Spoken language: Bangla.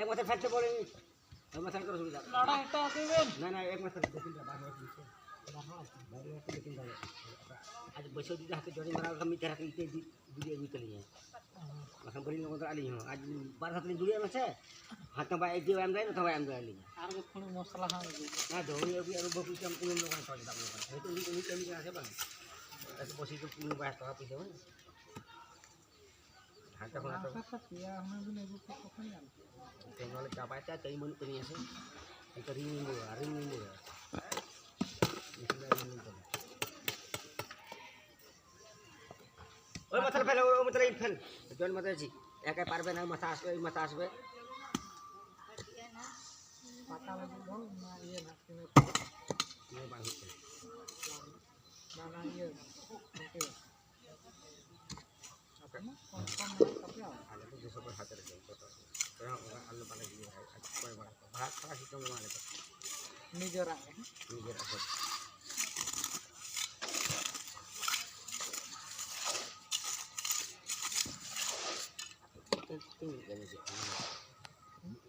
এক মাথা ফেলতে বলে এক মাথা করে সুবিধা লড়া এটা দিবেন না এক মাথা তিনটা বার হয়ে গেছে আজ বসে দিতে হাতে জড়ি মারা আমি তেরা কিনতে দিয়ে নিতে নিয়ে মাথা বলি না আলি আজ 12 হাতে জুড়ে আছে হাত না বাই দিয়ে আমরা না আমরা আলি আর কোন মশলা খাওয়া না ধরে আর বকু কাম কোন লোক পাওয়া যাবে না হয়তো উনি কেমি আছে বাং এত বসে তো কোন বাই টাকা পয়সা না হাতে কোন তো ইয়া আমরা দিন এগুলো কখন জানি তেমন চাপাইতা তাই মন করে আছে এটা রিং ওই মাথা ফেলে ওই মাথা ফেল জন মাথা আছে একা পারবে না মাথা আসবে ওই মাথা আসবে পাতা লাগবে না ইয়ে না ये बांध के না ইয়ে ওকে ওকে না কোন কাপে आले तो जैसे पर हाथ रखे तो हम आलू पाले दिए है कोई बात भात खा सिस्टम में माने तो নিজরা ये रखो तीन